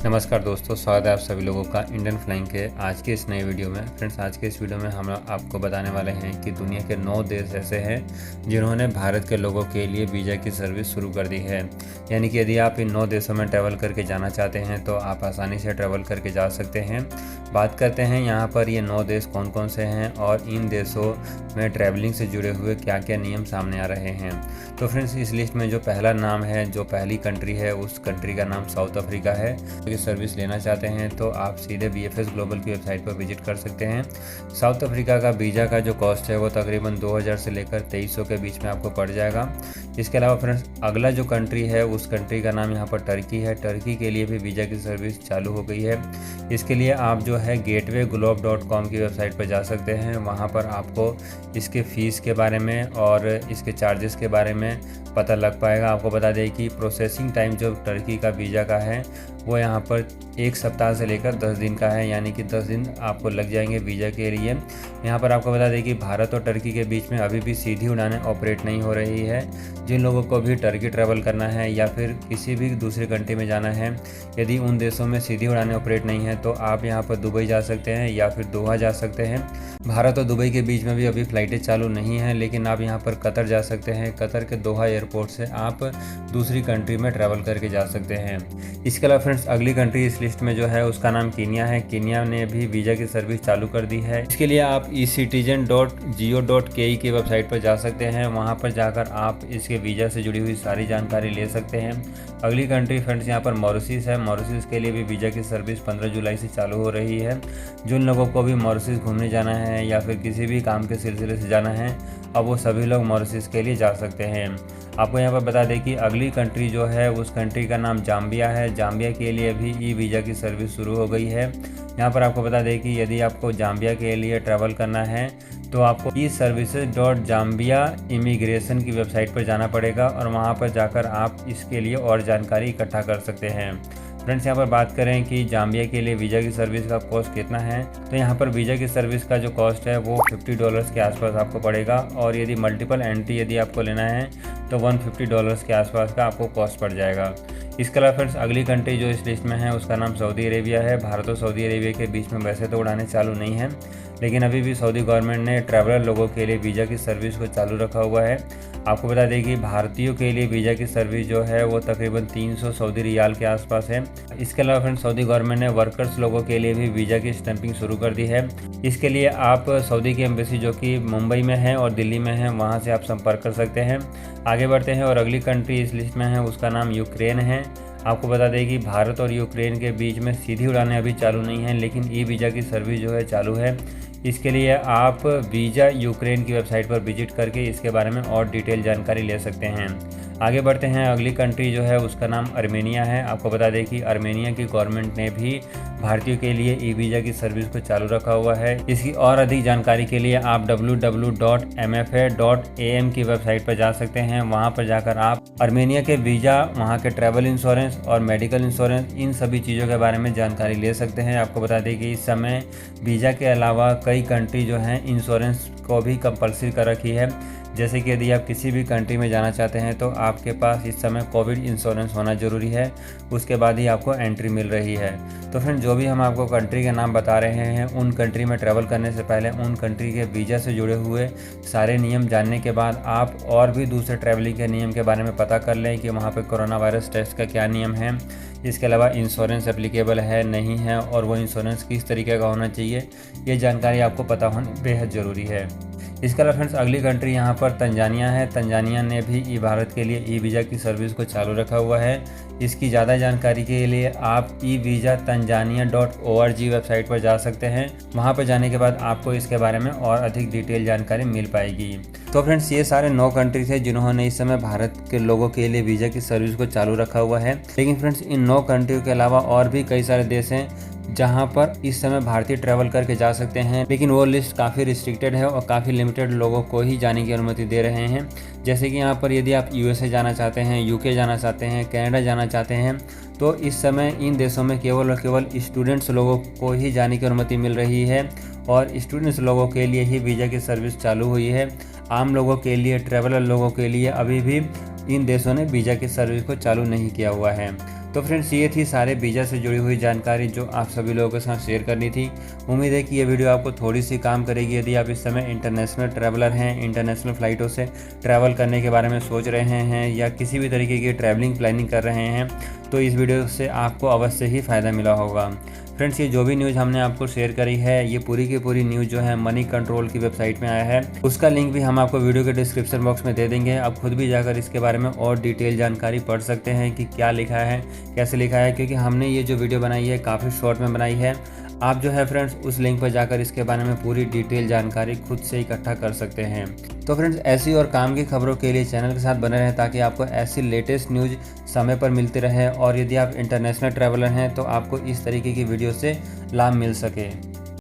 नमस्कार दोस्तों, स्वागत है आप सभी लोगों का इंडियन फ्लाइंग के आज के इस नए वीडियो में। फ्रेंड्स, आज के इस वीडियो में हम आपको बताने वाले हैं कि दुनिया के 9 देश ऐसे हैं जिन्होंने भारत के लोगों के लिए वीज़ा की सर्विस शुरू कर दी है। यानी कि यदि आप इन 9 देशों में ट्रैवल करके जाना चाहते हैं तो आप आसानी से ट्रैवल करके जा सकते हैं। बात करते हैं यहाँ पर ये 9 देश कौन कौन से हैं और इन देशों में ट्रैवलिंग से जुड़े हुए क्या क्या नियम सामने आ रहे हैं। तो फ्रेंड्स, इस लिस्ट में जो पहला नाम है, जो पहली कंट्री है, उस कंट्री का नाम साउथ अफ्रीका है। सर्विस लेना चाहते हैं तो आप सीधे BFS ग्लोबल की वेबसाइट पर विजिट कर सकते हैं। साउथ अफ्रीका का वीज़ा का जो कॉस्ट है वो तकरीबन 2000 से लेकर 2300 के बीच में आपको पड़ जाएगा। इसके अलावा फ्रेंड्स, अगला जो कंट्री है उस कंट्री का नाम यहाँ पर टर्की है। टर्की के लिए भी वीज़ा की सर्विस चालू हो गई है। इसके लिए आप जो है gateway-globe.com की वेबसाइट पर जा सकते हैं। वहाँ पर आपको इसके फ़ीस के बारे में और इसके चार्जेस के बारे में पता लग पाएगा। आपको बता दें कि प्रोसेसिंग टाइम जो टर्की का वीज़ा का है वो यहाँ पर 1 सप्ताह से लेकर 10 दिन का है, यानी कि 10 दिन आपको लग जाएंगे वीज़ा के लिए। यहाँ पर आपको बता दें कि भारत और टर्की के बीच में अभी भी सीधी उड़ानें ऑपरेट नहीं हो रही है। जिन लोगों को भी टर्की ट्रैवल करना है या फिर किसी भी दूसरी कंट्री में जाना है, यदि उन देशों में सीधी उड़ानें ऑपरेट नहीं है तो आप यहाँ पर दुबई जा सकते हैं या फिर दोहा जा सकते हैं। भारत और दुबई के बीच में भी अभी फ़्लाइटें चालू नहीं हैं, लेकिन आप यहाँ पर कतर जा सकते हैं। कतर के दोहा एयरपोर्ट से आप दूसरी कंट्री में ट्रैवल करके जा सकते हैं। इसके अलावा फ्रेंड्स, अगली कंट्री इस लिस्ट में जो है उसका नाम कीनिया है। कीनिया ने भी वीज़ा की सर्विस चालू कर दी है। इसके लिए आप ecitizen.go.ke की वेबसाइट पर जा सकते हैं। वहाँ पर जाकर आप इसके वीज़ा से जुड़ी हुई सारी जानकारी ले सकते हैं। अगली कंट्री फ्रेंड्स यहाँ पर मॉरिशस है। मॉरिशस के लिए भी वीज़ा की सर्विस 15 जुलाई से चालू हो रही है। जिन लोगों को भी मॉरिशस घूमने जाना है या फिर किसी भी काम के सिलसिले से जाना है, अब वो सभी लोग मॉरिशस के लिए जा सकते हैं। आपको यहाँ पर बता दें कि अगली कंट्री जो है उस कंट्री का नाम जाम्बिया है। जाम्बिया के लिए भी वीज़ा की सर्विस शुरू हो गई है। यहाँ पर आपको बता दें कि यदि आपको जाम्बिया के लिए ट्रैवल करना है तो आपको eservices.zambia इमिग्रेशन की वेबसाइट पर जाना पड़ेगा और वहाँ पर जाकर आप इसके लिए और जानकारी इकट्ठा कर सकते हैं। फ्रेंड्स, यहाँ पर बात करें कि जाम्बिया के लिए वीज़ा की सर्विस का कॉस्ट कितना है, तो यहाँ पर वीज़ा की सर्विस का जो कॉस्ट है वो $50 के आसपास आपको पड़ेगा और यदि मल्टीपल एंट्री यदि आपको लेना है तो $150 के आसपास का आपको कॉस्ट पड़ जाएगा। इसके अलावा फ्रेंड्स, अगली कंट्री जो इस लिस्ट में है उसका नाम सऊदी अरेबिया है। भारत और सऊदी अरेबिया के बीच में वैसे तो उड़ानें चालू नहीं हैं, लेकिन अभी भी सऊदी गवर्नमेंट ने ट्रैवलर लोगों के लिए वीज़ा की सर्विस को चालू रखा हुआ है। आपको बता दें कि भारतीयों के लिए वीज़ा की सर्विस जो है वो तकरीबन 300 सऊदी रियाल के आसपास है। इसके अलावा फ्रेंड्स, सऊदी गवर्नमेंट ने वर्कर्स लोगों के लिए भी वीज़ा की स्टैंपिंग शुरू कर दी है। इसके लिए आप सऊदी की एम्बेसी जो कि मुंबई में है और दिल्ली में है, वहाँ से आप संपर्क कर सकते हैं। आगे बढ़ते हैं और अगली कंट्री इस लिस्ट में है उसका नाम यूक्रेन है। आपको बता दें कि भारत और यूक्रेन के बीच में सीधी उड़ानें अभी चालू नहीं हैं, लेकिन वीज़ा की सर्विस जो है चालू है। इसके लिए आप वीज़ा यूक्रेन की वेबसाइट पर विजिट करके इसके बारे में और डिटेल जानकारी ले सकते हैं। आगे बढ़ते हैं, अगली कंट्री जो है उसका नाम अर्मेनिया है। आपको बता दें कि अर्मेनिया की गवर्नमेंट ने भी भारतीयों के लिए वीज़ा की सर्विस को चालू रखा हुआ है। इसकी और अधिक जानकारी के लिए आप www.mfa.am की वेबसाइट पर जा सकते हैं। वहां पर जाकर आप अर्मेनिया के वीज़ा, वहां के ट्रैवल इंश्योरेंस और मेडिकल इंश्योरेंस, इन सभी चीज़ों के बारे में जानकारी ले सकते हैं। आपको बता दें कि इस समय वीज़ा के अलावा कई कंट्री जो हैं इंश्योरेंस को भी कंपल्सरी कर रखी है। जैसे कि यदि आप किसी भी कंट्री में जाना चाहते हैं तो आपके पास इस समय कोविड इंश्योरेंस होना ज़रूरी है, उसके बाद ही आपको एंट्री मिल रही है। तो फ्रेंड, जो भी हम आपको कंट्री के नाम बता रहे हैं, उन कंट्री में ट्रैवल करने से पहले उन कंट्री के वीज़ा से जुड़े हुए सारे नियम जानने के बाद आप और भी दूसरे ट्रैवलिंग के नियम के बारे में पता कर लें कि वहाँ पर कोरोना वायरस टेस्ट का क्या नियम है। इसके अलावा इंश्योरेंस एप्लीकेबल है नहीं है और वो इंश्योरेंस किस तरीके का होना चाहिए, ये जानकारी आपको पता होना बेहद ज़रूरी है। इसके अलावा फ्रेंड्स, अगली कंट्री यहाँ पर तंजानिया है। तंजानिया ने भी भारत के लिए वीज़ा की सर्विस को चालू रखा हुआ है। इसकी ज़्यादा जानकारी के लिए आप evisatanzania.org वेबसाइट पर जा सकते हैं। वहाँ पर जाने के बाद आपको इसके बारे में और अधिक डिटेल जानकारी मिल पाएगी। तो फ्रेंड्स, ये सारे 9 कंट्री थे जिन्होंने इस समय भारत के लोगों के लिए वीज़ा की सर्विस को चालू रखा हुआ है। लेकिन फ्रेंड्स, इन 9 कंट्रियों के अलावा और भी कई सारे देश हैं जहां पर इस समय भारतीय ट्रैवल करके जा सकते हैं, लेकिन वो लिस्ट काफ़ी रिस्ट्रिक्टेड है और काफ़ी लिमिटेड लोगों को ही जाने की अनुमति दे रहे हैं। जैसे कि यहाँ पर यदि आप USA जाना चाहते हैं, UK जाना चाहते हैं, कनाडा जाना चाहते हैं, तो इस समय इन देशों में केवल और केवल स्टूडेंट्स लोगों को ही जाने की अनुमति मिल रही है और स्टूडेंट्स लोगों के लिए ही वीज़ा की सर्विस चालू हुई है। आम लोगों के लिए, ट्रैवलर लोगों के लिए अभी भी इन देशों ने वीज़ा की सर्विस को चालू नहीं किया हुआ है। तो फ्रेंड्स ये थी सारे वीज़ा से जुड़ी हुई जानकारी जो आप सभी लोगों के साथ शेयर करनी थी। उम्मीद है कि ये वीडियो आपको थोड़ी सी काम करेगी। यदि आप इस समय इंटरनेशनल ट्रैवलर हैं, इंटरनेशनल फ़्लाइटों से ट्रैवल करने के बारे में सोच रहे हैं या किसी भी तरीके की ट्रैवलिंग प्लानिंग कर रहे हैं, तो इस वीडियो से आपको अवश्य ही फ़ायदा मिला होगा। फ्रेंड्स ये जो भी न्यूज़ हमने आपको शेयर करी है, ये पूरी की पूरी न्यूज़ जो है मनी कंट्रोल की वेबसाइट में आया है। उसका लिंक भी हम आपको वीडियो के डिस्क्रिप्शन बॉक्स में दे देंगे। आप खुद भी जाकर इसके बारे में और डिटेल जानकारी पढ़ सकते हैं कि क्या लिखा है, कैसे लिखा है, क्योंकि हमने ये जो वीडियो बनाई है काफ़ी शॉर्ट में बनाई है। आप जो है फ्रेंड्स उस लिंक पर जाकर इसके बारे में पूरी डिटेल जानकारी खुद से इकट्ठा कर सकते हैं। तो फ्रेंड्स ऐसी और काम की खबरों के लिए चैनल के साथ बने रहें ताकि आपको ऐसी लेटेस्ट न्यूज़ समय पर मिलती रहे। और यदि आप इंटरनेशनल ट्रैवलर हैं तो आपको इस तरीके की वीडियो से लाभ मिल सके।